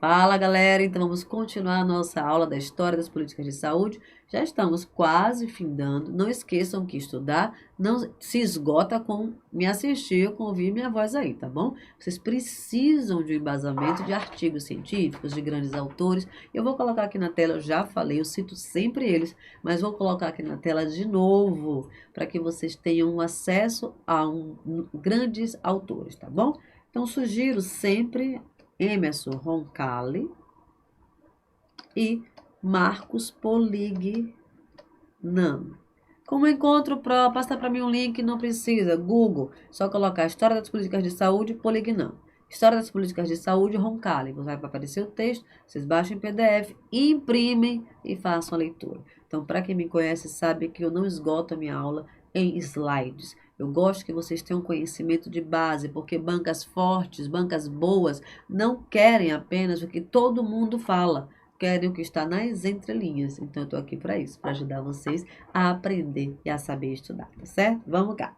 Fala, galera! Então vamos continuar a nossa aula da História das Políticas de Saúde. Já estamos quase findando. Não esqueçam que estudar não se esgota com me assistir, com ouvir minha voz aí, tá bom? Vocês precisam de um embasamento de artigos científicos, de grandes autores. Eu vou colocar aqui na tela, eu já falei, eu cito sempre eles, mas vou colocar aqui na tela de novo, para que vocês tenham acesso a grandes autores, tá bom? Então sugiro sempre Emerson Roncalli e Marcos Polignano. Como encontro passa para mim um link, não precisa. Google, só colocar História das Políticas de Saúde, Polignano. História das Políticas de Saúde, Roncalli. Vai aparecer o texto, vocês baixam em PDF, imprimem e façam a leitura. Então, para quem me conhece, sabe que eu não esgoto a minha aula em slides. Eu gosto que vocês tenham conhecimento de base, porque bancas fortes, bancas boas, não querem apenas o que todo mundo fala, querem o que está nas entrelinhas. Então, eu estou aqui para isso, para ajudar vocês a aprender e a saber estudar, tá certo? Vamos cá.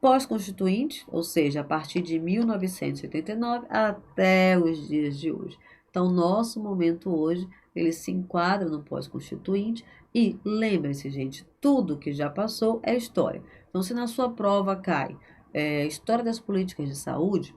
Pós-constituinte, ou seja, a partir de 1989 até os dias de hoje. Então, nosso momento hoje, ele se enquadra no pós-constituinte e lembrem-se, gente, tudo que já passou é história. Então, se na sua prova cai História das Políticas de Saúde,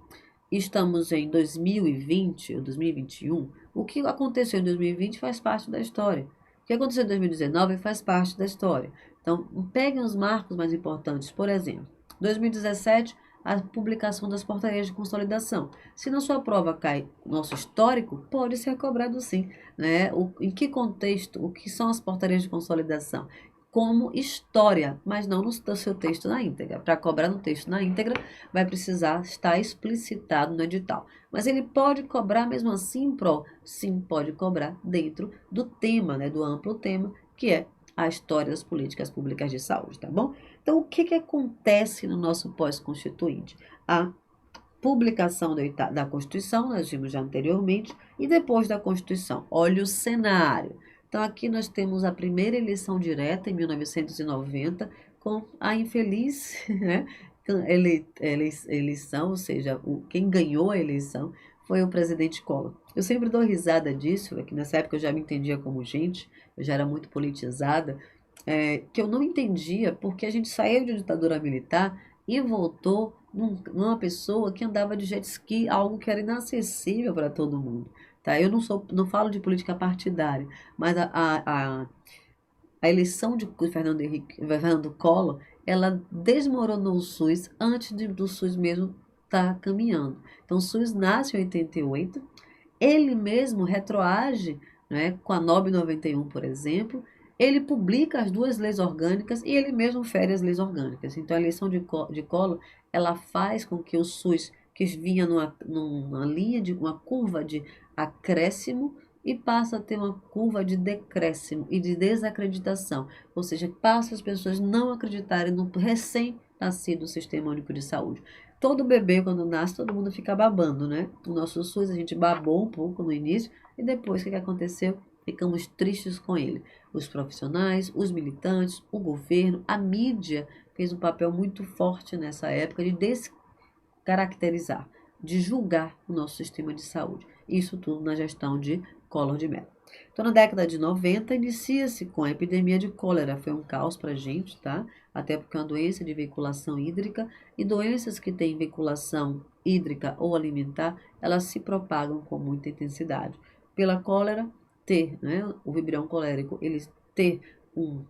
estamos em 2020 ou 2021, o que aconteceu em 2020 faz parte da história. O que aconteceu em 2019 faz parte da história. Então, peguem os marcos mais importantes, por exemplo, 2017, a publicação das portarias de consolidação. Se na sua prova cai nosso histórico, pode ser cobrado sim, né? Em que contexto, o que são as portarias de consolidação? Como história, mas não no seu texto na íntegra. Para cobrar no texto na íntegra, vai precisar estar explicitado no edital. Mas ele pode cobrar mesmo assim, sim, pode cobrar dentro do tema, né, do amplo tema, que é a história das políticas públicas de saúde, tá bom? Então, o que acontece no nosso pós-constituinte? A publicação da Constituição, nós vimos já anteriormente, e depois da Constituição. Olha o cenário. Então, aqui nós temos a primeira eleição direta, em 1990, com a infeliz, né, eleição, ou seja, quem ganhou a eleição foi o presidente Collor. Eu sempre dou risada disso, é que nessa época eu já me entendia como gente, eu já era muito politizada, que eu não entendia porque a gente saiu de ditadura militar e voltou numa pessoa que andava de jet ski, algo que era inacessível para todo mundo. Tá? Eu não falo de política partidária, mas a eleição de Fernando Collor, ela desmoronou o SUS antes do SUS mesmo estar caminhando. Então, o SUS nasce em 88, ele mesmo retroage, né, com a NOB 91, por exemplo, ele publica as duas leis orgânicas e ele mesmo fere as leis orgânicas. Então, a eleição de Collor, ela faz com que o SUS, que vinha numa linha de uma curva de acréscimo, e passa a ter uma curva de decréscimo e de desacreditação, ou seja, passa as pessoas não acreditarem no recém-nascido Sistema Único de Saúde. Todo bebê, quando nasce, todo mundo fica babando, né? O nosso SUS, a gente babou um pouco no início, e depois, o que aconteceu? Ficamos tristes com ele. Os profissionais, os militantes, o governo, a mídia fez um papel muito forte nessa época de descaracterizar, de julgar o nosso sistema de saúde. Isso tudo na gestão de Collor de Mello. Então, na década de 90, inicia-se com a epidemia de cólera. Foi um caos para a gente, tá? Até porque é uma doença de veiculação hídrica, e doenças que têm veiculação hídrica ou alimentar, elas se propagam com muita intensidade. Pela cólera, né, o vibrião colérico, ele ter o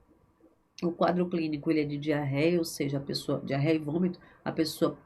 quadro clínico, ele é de diarreia, ou seja, diarreia e vômito, a pessoa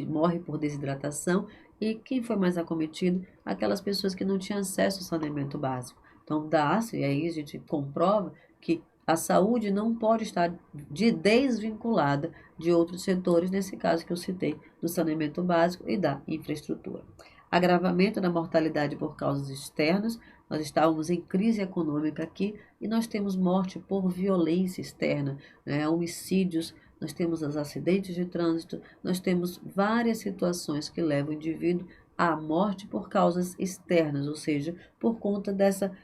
morre por desidratação. E quem foi mais acometido? Aquelas pessoas que não tinham acesso ao saneamento básico. Então, e aí a gente comprova que a saúde não pode estar desvinculada de outros setores, nesse caso que eu citei, do saneamento básico e da infraestrutura. Agravamento da mortalidade por causas externas. Nós estávamos em crise econômica aqui e nós temos morte por violência externa, né? Homicídios, nós temos os acidentes de trânsito, nós temos várias situações que levam o indivíduo à morte por causas externas, ou seja, por conta dessa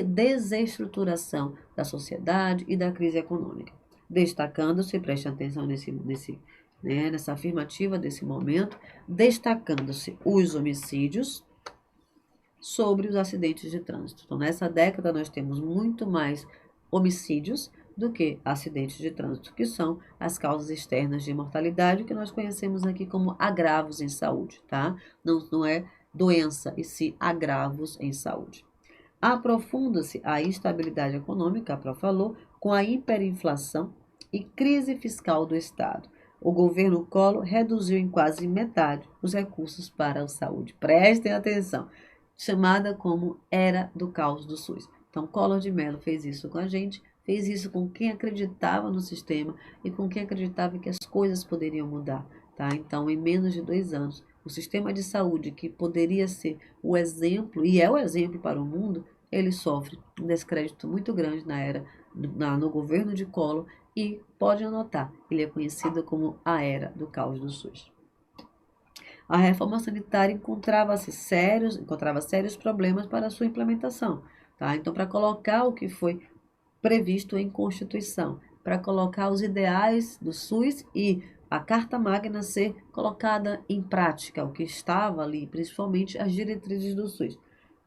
desestruturação da sociedade e da crise econômica. Destacando-se, preste atenção nessa afirmativa desse momento, destacando-se os homicídios, sobre os acidentes de trânsito. Então, nessa década, nós temos muito mais homicídios do que acidentes de trânsito, que são as causas externas de mortalidade, que nós conhecemos aqui como agravos em saúde, tá? Não é doença, e sim agravos em saúde. Aprofunda-se a instabilidade econômica, a Pro falou, com a hiperinflação e crise fiscal do Estado. O governo Collor reduziu em quase metade os recursos para a saúde. Prestem atenção, chamada como Era do Caos do SUS. Então, Collor de Mello fez isso com a gente, fez isso com quem acreditava no sistema e com quem acreditava que as coisas poderiam mudar. Tá? Então, em menos de 2 anos, o sistema de saúde, que poderia ser o exemplo, e é o exemplo para o mundo, ele sofre um descrédito muito grande no governo de Collor e, pode anotar, ele é conhecido como a Era do Caos do SUS. A reforma sanitária encontrava sérios problemas para a sua implementação. Tá? Então, para colocar o que foi previsto em Constituição, para colocar os ideais do SUS e a Carta Magna ser colocada em prática, o que estava ali, principalmente as diretrizes do SUS.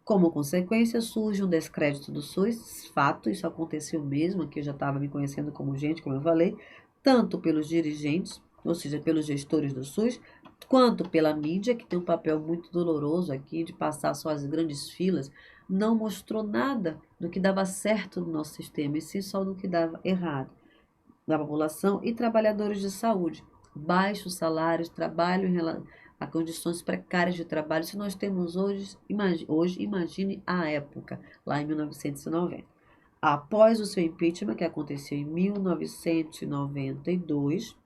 Como consequência, surge um descrédito do SUS, fato, isso aconteceu mesmo, aqui eu já estava me conhecendo como gente, como eu falei, tanto pelos dirigentes, ou seja, pelos gestores do SUS, quanto pela mídia, que tem um papel muito doloroso aqui de passar só as grandes filas, não mostrou nada do que dava certo no nosso sistema, e sim só do que dava errado da população e trabalhadores de saúde. Baixos salários, trabalho a condições precárias de trabalho. Se nós temos hoje, imagine a época, lá em 1990. Após o seu impeachment, que aconteceu em 1992,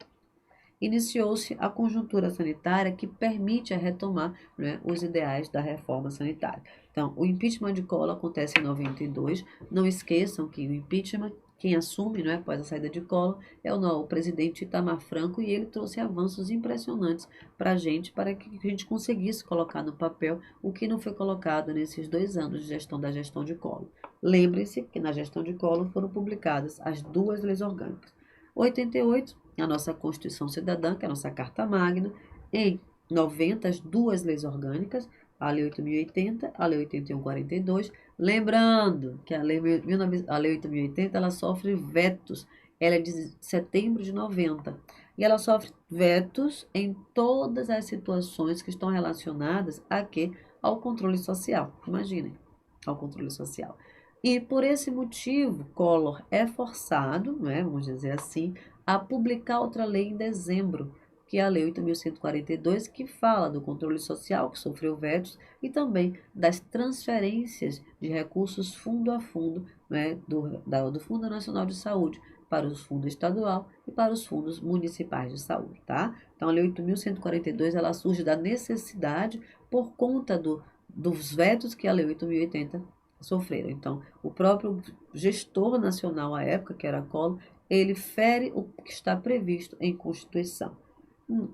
iniciou-se a conjuntura sanitária que permite a retomar, né, os ideais da reforma sanitária. Então, o impeachment de Collor acontece em 92. Não esqueçam que o impeachment, quem assume, né, após a saída de Collor, é o presidente Itamar Franco, e ele trouxe avanços impressionantes para a gente, para que a gente conseguisse colocar no papel o que não foi colocado nesses 2 anos de gestão de Collor. Lembre-se que na gestão de Collor foram publicadas as 2 leis orgânicas. 88, a nossa Constituição Cidadã, que é a nossa Carta Magna. Em 90, as 2 leis orgânicas, a Lei 8.080, a Lei 81.42. Lembrando que a Lei 8.080 ela sofre vetos. Ela é de setembro de 90. E ela sofre vetos em todas as situações que estão relacionadas a quê? Ao controle social. Imaginem, ao controle social. E por esse motivo, Collor é forçado, né, vamos dizer assim, a publicar outra lei em dezembro, que é a Lei 8.142, que fala do controle social, que sofreu vetos, e também das transferências de recursos fundo a fundo, né, do Fundo Nacional de Saúde para o Fundo Estadual e para os fundos municipais de saúde, tá? Então, a Lei 8.142, ela surge da necessidade por conta dos vetos que a Lei 8.080 sofreram. Então, o próprio gestor nacional à época, que era Collor, ele fere o que está previsto em Constituição.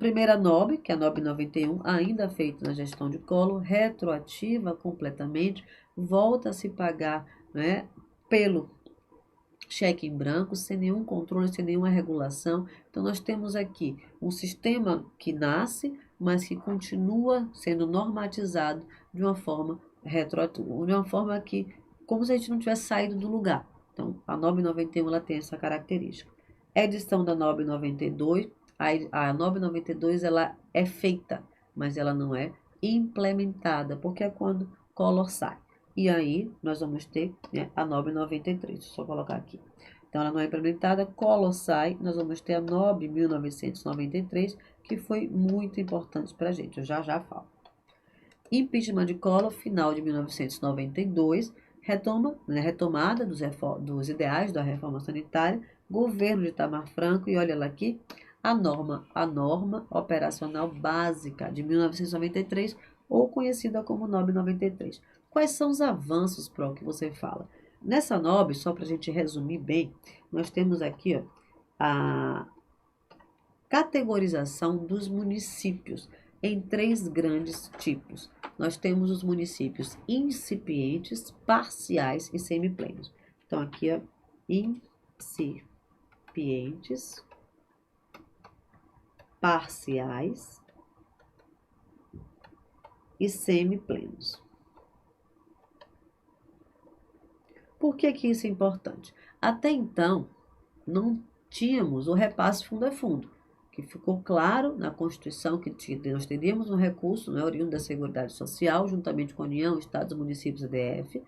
Primeira NOB, que é a NOB 91, ainda feita na gestão de Collor, retroativa completamente, volta a se pagar, né, pelo cheque em branco, sem nenhum controle, sem nenhuma regulação. Então, nós temos aqui um sistema que nasce, mas que continua sendo normatizado de uma forma retroativa, de uma forma que, como se a gente não tivesse saído do lugar. Então, a NOB 91 ela tem essa característica. Edição da NOB 92, a NOB 92 ela é feita, mas ela não é implementada, porque é quando Collor sai. E aí, nós vamos ter, né, a NOB 93. Deixa eu só colocar aqui. Então, ela não é implementada, Collor sai, nós vamos ter a NOB 1993, que foi muito importante para a gente. Eu já falo. Impeachment de Collor, final de 1992, retomada dos ideais da reforma sanitária, governo de Itamar Franco, e olha lá aqui, a norma operacional básica de 1993, ou conhecida como NOB 93. Quais são os avanços para o que você fala? Nessa NOB, só para a gente resumir bem, nós temos aqui, ó, a categorização dos municípios em 3 grandes tipos. Nós temos os municípios incipientes, parciais e semiplenos. Então, aqui, ó, incipientes, parciais e semiplenos. Por que que isso é importante? Até então, não tínhamos o repasse fundo a fundo, que ficou claro na Constituição que nós teríamos um recurso, né, oriundo da Seguridade Social, juntamente com a União, Estados, Municípios e DF,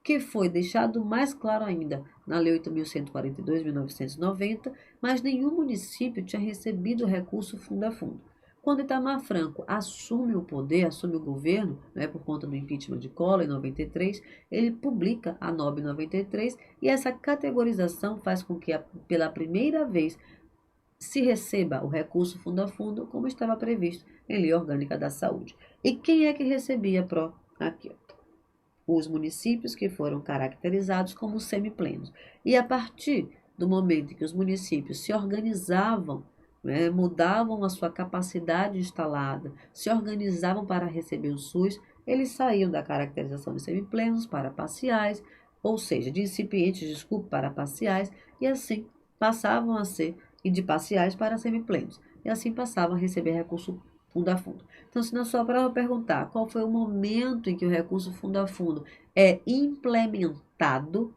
que foi deixado mais claro ainda na Lei 8.142, de 1990, mas nenhum município tinha recebido o recurso fundo a fundo. Quando Itamar Franco assume o poder, assume o governo, né, por conta do impeachment de Collor em 93, ele publica a NOB 93 e essa categorização faz com que, pela primeira vez, se receba o recurso fundo a fundo, como estava previsto em Lei Orgânica da Saúde. E quem é que recebia PRO aqui? Os municípios que foram caracterizados como semiplenos. E a partir do momento em que os municípios se organizavam, né, mudavam a sua capacidade instalada, se organizavam para receber o SUS, eles saíam da caracterização de semiplenos para parciais, ou seja, de incipientes, desculpe, para parciais, e assim passavam a ser, e de parciais para semiplenos, e assim passavam a receber recurso fundo a fundo. Então, se na sua prova perguntar qual foi o momento em que o recurso fundo a fundo é implementado,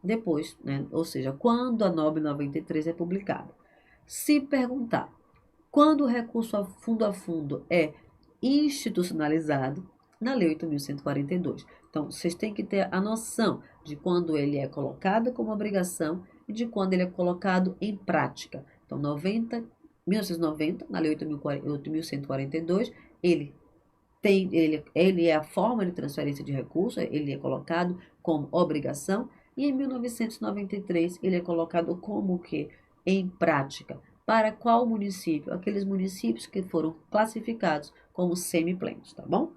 depois, né? Ou seja, quando a NOB 93 é publicada. Se perguntar quando o recurso a fundo é institucionalizado, na Lei 8.142. Então, vocês têm que ter a noção de quando ele é colocado como obrigação e de quando ele é colocado em prática. Então, 1990, na Lei 8.142, ele é a forma de transferência de recursos, ele é colocado como obrigação, e em 1993 ele é colocado como que em prática. Para qual município? Aqueles municípios que foram classificados como semiplenos, tá bom?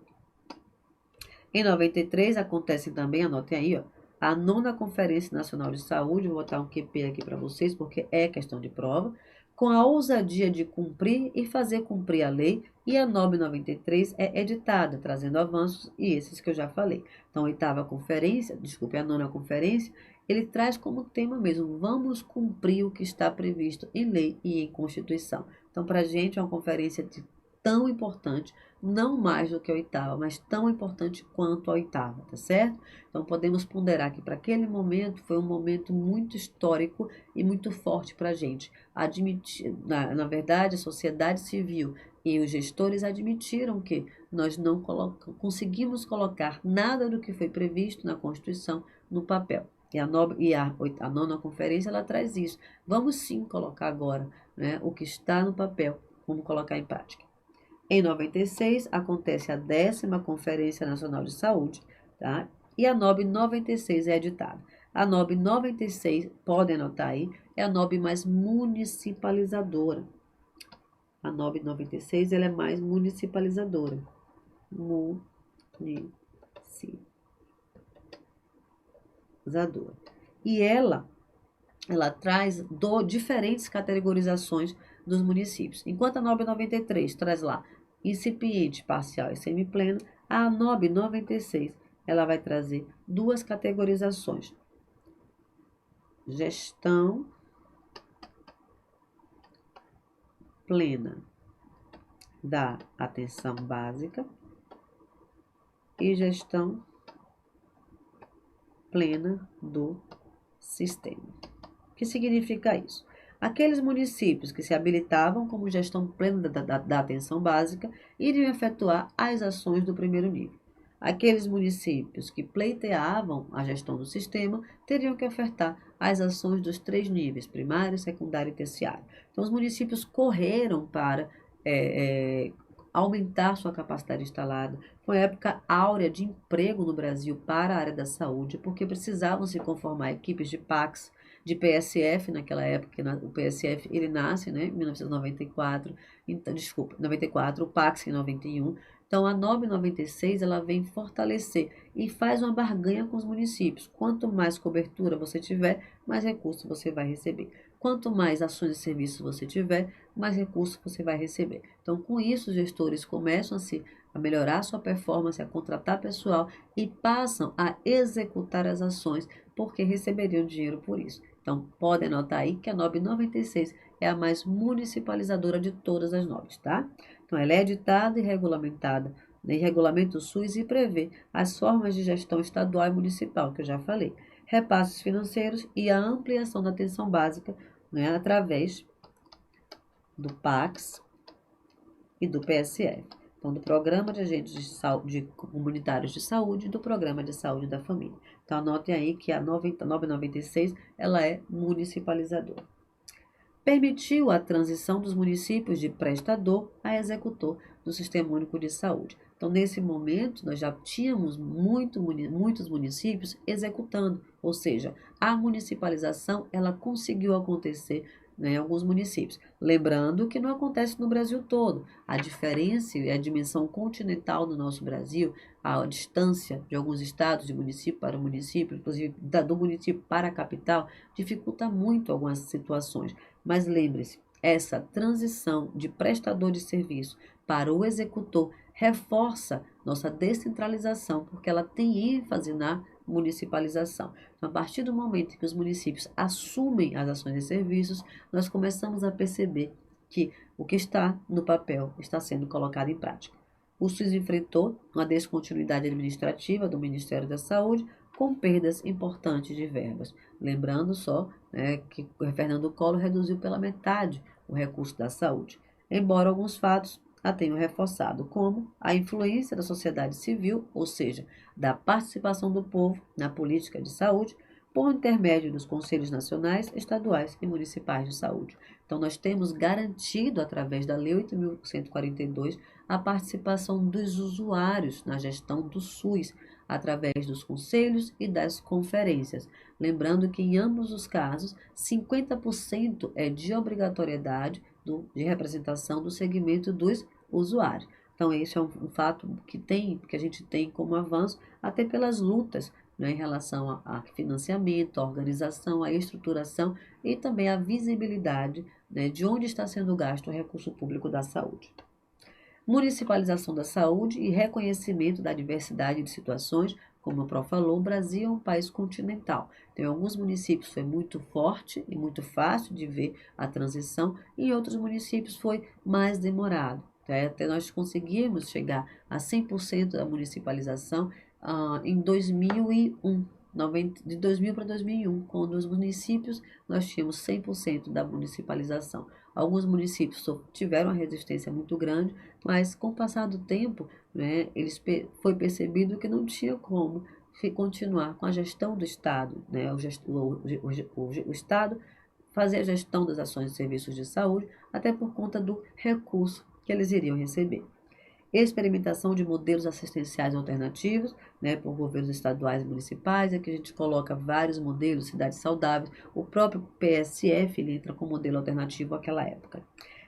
Em 93 acontece também, anotem aí, ó, a nona Conferência Nacional de Saúde, vou botar um QP aqui para vocês, porque é questão de prova, com a ousadia de cumprir e fazer cumprir a lei, e a NOB 93 é editada, trazendo avanços, e esses que eu já falei. Então, a nona conferência, ele traz como tema mesmo, vamos cumprir o que está previsto em lei e em Constituição. Então, para a gente é uma conferência tão importante, não mais do que a oitava, mas tão importante quanto a oitava, tá certo? Então podemos ponderar que para aquele momento foi um momento muito histórico e muito forte para a gente. Na verdade, a sociedade civil e os gestores admitiram que nós não conseguimos colocar nada do que foi previsto na Constituição no papel. A nona conferência ela traz isso. Vamos sim colocar agora, né, o que está no papel, vamos colocar em prática. Em 96, acontece a 10ª Conferência Nacional de Saúde, tá? E a NOB 96 é editada. A NOB 96, podem anotar aí, é a NOB mais municipalizadora. A NOB 96 ela é mais municipalizadora. Municipalizadora. E ela traz diferentes categorizações dos municípios. Enquanto a NOB 93 traz lá incipiente, parcial e semipleno, a NOB 96 ela vai trazer duas categorizações: gestão plena da atenção básica e gestão plena do sistema. O que significa isso? Aqueles municípios que se habilitavam como gestão plena da atenção básica iriam efetuar as ações do primeiro nível. Aqueles municípios que pleiteavam a gestão do sistema teriam que ofertar as ações dos 3 níveis, primário, secundário e terciário. Então, os municípios correram para aumentar sua capacidade instalada. Foi a época áurea de emprego no Brasil para a área da saúde, porque precisavam se conformar a equipes de PACS, de PSF naquela época, o PSF ele nasce, né, em 1994, então, 94, o PACS em 91. Então a NOB 96 ela vem fortalecer e faz uma barganha com os municípios. Quanto mais cobertura você tiver, mais recursos você vai receber. Quanto mais ações e serviços você tiver, mais recursos você vai receber. Então, com isso, os gestores começam a melhorar sua performance, a contratar pessoal e passam a executar as ações porque receberiam dinheiro por isso. Então, podem anotar aí que a NOB 96 é a mais municipalizadora de todas as NOBs, tá? Então, ela é editada e regulamentada em regulamento SUS e prevê as formas de gestão estadual e municipal, que eu já falei. repasses financeiros e a ampliação da atenção básica, né, através do PACS e do PSF. Então, do Programa de Agentes Comunitários de Saúde e do Programa de Saúde da Família. Então, anotem aí que a 996 ela é municipalizadora. Permitiu a transição dos municípios de prestador a executor do Sistema Único de Saúde. Então, nesse momento, nós já tínhamos muitos municípios executando, ou seja, a municipalização ela conseguiu acontecer, né, em alguns municípios. Lembrando que não acontece no Brasil todo. A diferença e a dimensão continental do nosso Brasil, a distância de alguns estados, de município para município, inclusive do município para a capital, dificulta muito algumas situações. Mas lembre-se, essa transição de prestador de serviço para o executor reforça nossa descentralização, porque ela tem ênfase na municipalização. Então, a partir do momento que os municípios assumem as ações e serviços, nós começamos a perceber que o que está no papel está sendo colocado em prática. O SUS enfrentou uma descontinuidade administrativa do Ministério da Saúde, com perdas importantes de verbas. Lembrando só, né, que o Fernando Collor reduziu pela metade o recurso da saúde, embora alguns fatos a tenham reforçado, como a influência da sociedade civil, ou seja, da participação do povo na política de saúde, por intermédio dos conselhos nacionais, estaduais e municipais de saúde. Então, nós temos garantido, através da Lei 8.142, a participação dos usuários na gestão do SUS, através dos conselhos e das conferências. Lembrando que, em ambos os casos, 50% é de obrigatoriedade de representação do segmento dos usuários. Então, esse é um fato que a gente tem como avanço, até pelas lutas, né, em relação a financiamento, a organização, a estruturação e também a visibilidade, né, de onde está sendo gasto o recurso público da saúde. Municipalização da saúde e reconhecimento da diversidade de situações, como o Prof falou, o Brasil é um país continental. Então, em alguns municípios foi muito forte e muito fácil de ver a transição, e em outros municípios foi mais demorado. Até nós conseguimos chegar a 100% da municipalização em 2001. De 2000 para 2001, quando os municípios nós tínhamos 100% da municipalização. Alguns municípios tiveram uma resistência muito grande, mas com o passar do tempo, né, foi percebido que não tinha como continuar com a gestão do Estado, né, o Estado fazer a gestão das ações e serviços de saúde, até por conta do recurso que eles iriam receber. Experimentação de modelos assistenciais alternativos, né, por governos estaduais e municipais. Aqui a gente coloca vários modelos, cidades saudáveis. O próprio PSF ele entra com modelo alternativo àquela época.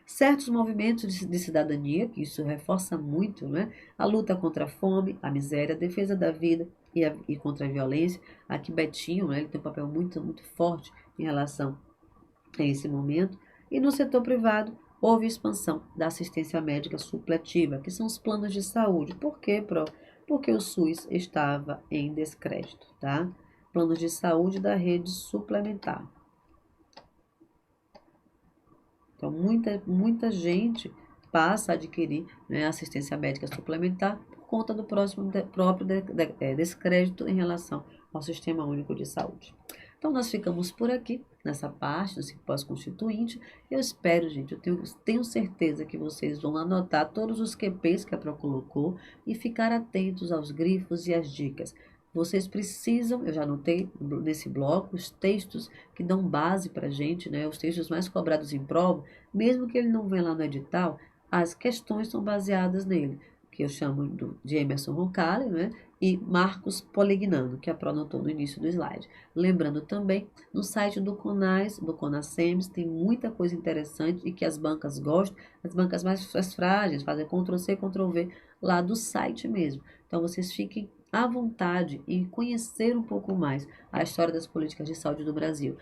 Certos movimentos de cidadania, que isso reforça muito, né, a luta contra a fome, a miséria, a defesa da vida e contra a violência. Aqui Betinho, né, ele tem um papel muito, muito forte em relação a esse momento. E no setor privado, houve expansão da assistência médica supletiva, que são os planos de saúde. Por quê, Porque o SUS estava em descrédito, tá? Planos de saúde da rede suplementar. Então, muita gente passa a adquirir, né, assistência médica suplementar por conta do próprio descrédito em relação ao Sistema Único de Saúde. Então, nós ficamos por aqui, nessa parte do Simpósio Constituinte. Eu espero, gente, eu tenho certeza que vocês vão anotar todos os QPs que a Pro colocou e ficar atentos aos grifos e às dicas. Vocês precisam, eu já anotei nesse bloco, os textos que dão base para a gente, né, os textos mais cobrados em prova, mesmo que ele não venha lá no edital, as questões são baseadas nele, que eu chamo de Emerson Roncalli, né, e Marcos Polignano, que a Pro anotou no início do slide. Lembrando também, no site do CONAS, do CONASEMS, tem muita coisa interessante e que as bancas gostam, as bancas mais frágeis, fazem Ctrl+C, Ctrl+V lá do site mesmo. Então, vocês fiquem à vontade em conhecer um pouco mais a história das políticas de saúde do Brasil.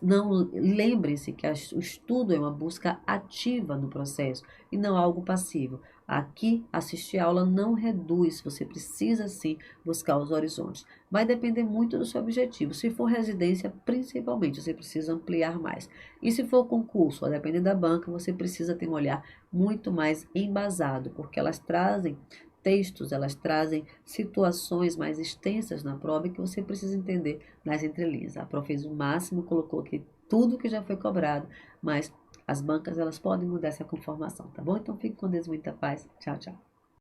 Não lembrem-se que o estudo é uma busca ativa no processo e não algo passivo. Aqui, assistir a aula não reduz, você precisa sim buscar os horizontes. Vai depender muito do seu objetivo. Se for residência, principalmente, você precisa ampliar mais. E se for concurso, a depender da banca, você precisa ter um olhar muito mais embasado, porque elas trazem textos, elas trazem situações mais extensas na prova e que você precisa entender nas entrelinhas. A prof fez o máximo, colocou aqui tudo que já foi cobrado, mas as bancas elas podem mudar essa conformação, tá bom? Então fique com Deus, muita paz. Tchau, tchau.